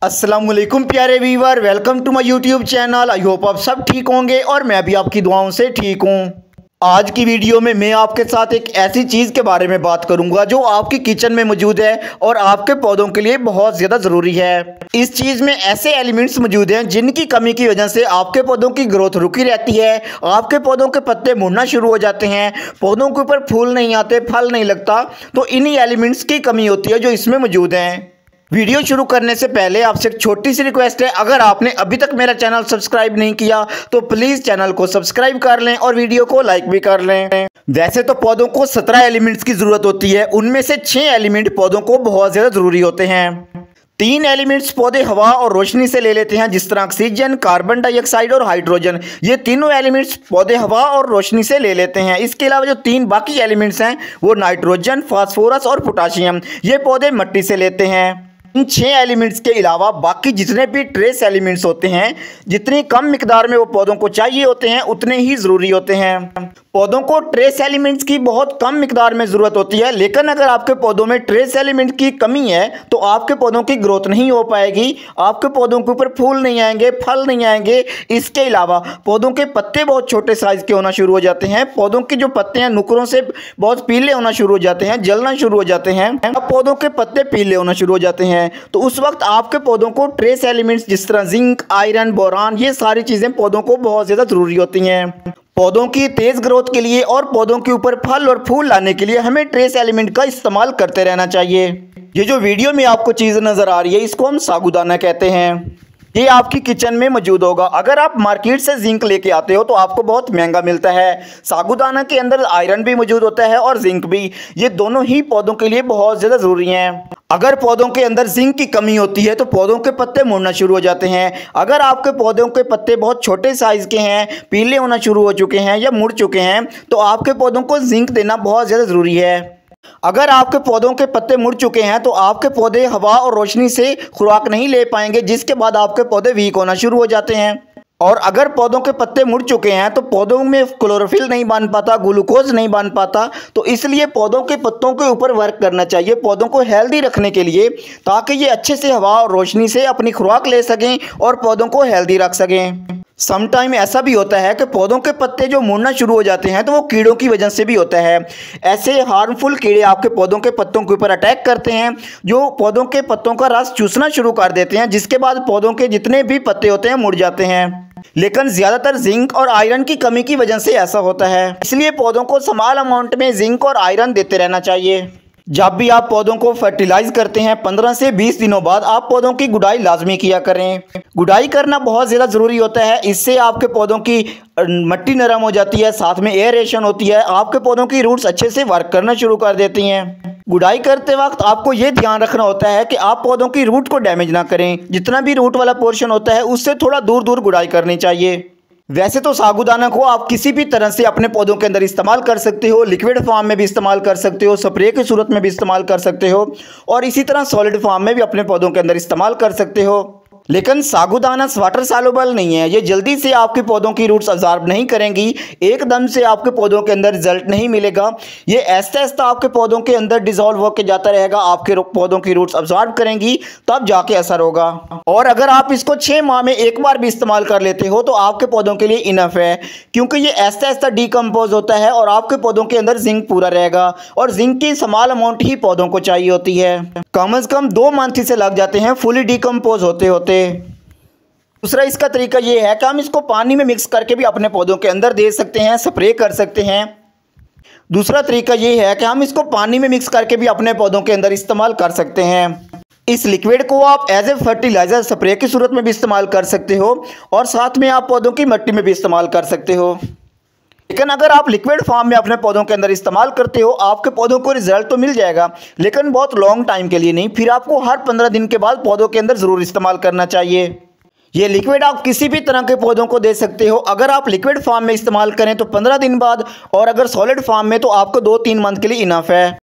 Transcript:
अस्सलाम वालेकुम प्यारे viewer, welcome to my YouTube channel. I hope आप सब ठीक होंगे और मैं भी आपकी दुआओं से ठीक हूँ। आज की वीडियो में मैं आपके साथ एक ऐसी चीज़ के बारे में बात करूंगा जो आपकी किचन में मौजूद है और आपके पौधों के लिए बहुत ज़्यादा ज़रूरी है। इस चीज़ में ऐसे एलिमेंट्स मौजूद हैं जिनकी कमी की वजह से आपके पौधों की ग्रोथ रुकी रहती है, आपके पौधों के पत्ते मुड़ना शुरू हो जाते हैं, पौधों के ऊपर फूल नहीं आते, फल नहीं लगता। तो इन्हीं एलिमेंट्स की कमी होती है जो इसमें मौजूद हैं। वीडियो शुरू करने से पहले आपसे एक छोटी सी रिक्वेस्ट है, अगर आपने अभी तक मेरा चैनल सब्सक्राइब नहीं किया तो प्लीज़ चैनल को सब्सक्राइब कर लें और वीडियो को लाइक भी कर लें। वैसे तो पौधों को 17 एलिमेंट्स की ज़रूरत होती है, उनमें से 6 एलिमेंट पौधों को बहुत ज़्यादा ज़रूरी होते हैं। 3 एलिमेंट्स पौधे हवा और रोशनी से ले लेते हैं, जिस तरह ऑक्सीजन, कार्बन डाइऑक्साइड और हाइड्रोजन। ये तीनों एलिमेंट्स पौधे हवा और रोशनी से ले लेते हैं। इसके अलावा जो 3 बाकी एलिमेंट्स हैं वो नाइट्रोजन, फास्फोरस और पोटाशियम, ये पौधे मिट्टी से लेते हैं। इन 6 एलिमेंट्स के अलावा बाकी जितने भी ट्रेस एलिमेंट्स होते हैं, जितनी कम मिकदार में वो पौधों को चाहिए होते हैं उतने ही ज़रूरी होते हैं। पौधों को ट्रेस एलिमेंट्स की बहुत कम मिकदार में ज़रूरत होती है, लेकिन अगर आपके पौधों में ट्रेस एलिमेंट की कमी है तो आपके पौधों की ग्रोथ नहीं हो पाएगी, आपके पौधों के ऊपर फूल नहीं आएंगे, फल नहीं आएंगे। इसके अलावा पौधों के पत्ते बहुत छोटे साइज़ के होना शुरू हो जाते हैं, पौधों के जो पत्ते हैं नुकरों से बहुत पीले होना शुरू हो जाते हैं, जलना शुरू हो जाते हैं। अब पौधों के पत्ते पीले होना शुरू हो जाते हैं तो उस वक्त आपके पौधों को ट्रेस एलिमेंट्स जिस तरह जिंक, आयरन, बोरान, ये सारी चीज़ें पौधों को बहुत ज़्यादा ज़रूरी होती हैं। पौधों की तेज़ ग्रोथ के लिए और पौधों के ऊपर फल और फूल लाने के लिए हमें ट्रेस एलिमेंट का इस्तेमाल करते रहना चाहिए। ये जो वीडियो में आपको चीज़ नज़र आ रही है इसको हम सागुदाना कहते हैं। ये आपकी किचन में मौजूद होगा। अगर आप मार्केट से जिंक लेके आते हो तो आपको बहुत महंगा मिलता है। सागुदाना के अंदर आयरन भी मौजूद होता है और जिंक भी, ये दोनों ही पौधों के लिए बहुत ज़्यादा ज़रूरी हैं। अगर पौधों के अंदर जिंक की कमी होती है तो पौधों के पत्ते मुड़ना शुरू हो जाते हैं। अगर आपके पौधों के पत्ते बहुत छोटे साइज़ के हैं, पीले होना शुरू हो चुके हैं या मुड़ चुके हैं तो आपके पौधों को जिंक देना बहुत ज़्यादा ज़रूरी है। अगर आपके पौधों के पत्ते मुड़ चुके हैं तो आपके पौधे हवा और रोशनी से खुराक नहीं ले पाएंगे, जिसके बाद आपके पौधे वीक होना शुरू हो जाते हैं। और अगर पौधों के पत्ते मुड़ चुके हैं तो पौधों में क्लोरोफिल नहीं बन पाता, ग्लूकोज नहीं बन पाता। तो इसलिए पौधों के पत्तों के ऊपर वर्क करना चाहिए पौधों को हेल्दी रखने के लिए, ताकि ये अच्छे से हवा और रोशनी से अपनी खुराक ले सकें और पौधों को हेल्दी रख सकें। समटाइम ऐसा भी होता है कि पौधों के पत्ते जो मुड़ना शुरू हो जाते हैं तो वो कीड़ों की वजह से भी होता है। ऐसे हार्मफुल कीड़े आपके पौधों के पत्तों के ऊपर अटैक करते हैं, जो पौधों के पत्तों का रस चूसना शुरू कर देते हैं, जिसके बाद पौधों के जितने भी पत्ते होते हैं मुड़ जाते हैं। लेकिन ज़्यादातर जिंक और आयरन की कमी की वजह से ऐसा होता है, इसलिए पौधों को स्मॉल अमाउंट में जिंक और आयरन देते रहना चाहिए। जब भी आप पौधों को फर्टिलाइज करते हैं 15 से 20 दिनों बाद आप पौधों की गुड़ाई लाजमी किया करें। गुड़ाई करना बहुत ज़्यादा ज़रूरी होता है, इससे आपके पौधों की मिट्टी नरम हो जाती है, साथ में एयरेशन होती है, आपके पौधों की रूट्स अच्छे से वर्क करना शुरू कर देती हैं। गुड़ाई करते वक्त आपको ये ध्यान रखना होता है कि आप पौधों की रूट को डैमेज ना करें। जितना भी रूट वाला पोर्शन होता है उससे थोड़ा दूर दूर गुड़ाई करनी चाहिए। वैसे तो सागुदाना को आप किसी भी तरह से अपने पौधों के अंदर इस्तेमाल कर सकते हो, लिक्विड फॉर्म में भी इस्तेमाल कर सकते हो, स्प्रे की सूरत में भी इस्तेमाल कर सकते हो और इसी तरह सॉलिड फॉर्म में भी अपने पौधों के अंदर इस्तेमाल कर सकते हो। लेकिन सागुदाना वाटर सॉल्युबल नहीं है, ये जल्दी से आपके पौधों की रूट्स अब्जॉर्ब नहीं करेंगी, एकदम से आपके पौधों के अंदर रिजल्ट नहीं मिलेगा। ये ऐसा ऐसा आपके पौधों के अंदर डिजॉल्व होकर जाता रहेगा, आपके पौधों की रूट्स अब्जॉर्ब करेंगी तब जाके असर होगा। और अगर आप इसको 6 माह में एक बार भी इस्तेमाल कर लेते हो तो आपके पौधों के लिए इनफ है, क्योंकि ये ऐसा ऐसा डीकम्पोज होता है और आपके पौधों के अंदर जिंक पूरा रहेगा और जिंक की स्मॉल अमाउंट ही पौधों को चाहिए होती है। कम से कम 2 मंथ से लग जाते हैं फुली डीकम्पोज होते होते। दूसरा इसका तरीका ये है कि हम इसको पानी में मिक्स करके भी अपने पौधों के अंदर दे सकते हैं, स्प्रे कर सकते हैं। दूसरा तरीका ये है कि हम इसको पानी में मिक्स करके भी अपने पौधों के अंदर इस्तेमाल कर सकते हैं। इस लिक्विड को आप एज ए फर्टिलाइजर स्प्रे की सूरत में भी इस्तेमाल कर सकते हो और साथ में आप पौधों की मिट्टी में भी इस्तेमाल कर सकते हो। लेकिन अगर आप लिक्विड फॉर्म में अपने पौधों के अंदर इस्तेमाल करते हो आपके पौधों को रिजल्ट तो मिल जाएगा, लेकिन बहुत लॉन्ग टाइम के लिए नहीं, फिर आपको हर 15 दिन के बाद पौधों के अंदर ज़रूर इस्तेमाल करना चाहिए। ये लिक्विड आप किसी भी तरह के पौधों को दे सकते हो। अगर आप लिक्विड फॉर्म में इस्तेमाल करें तो 15 दिन बाद, और अगर सॉलिड फॉर्म में तो आपको 2-3 मंथ के लिए इनफ है।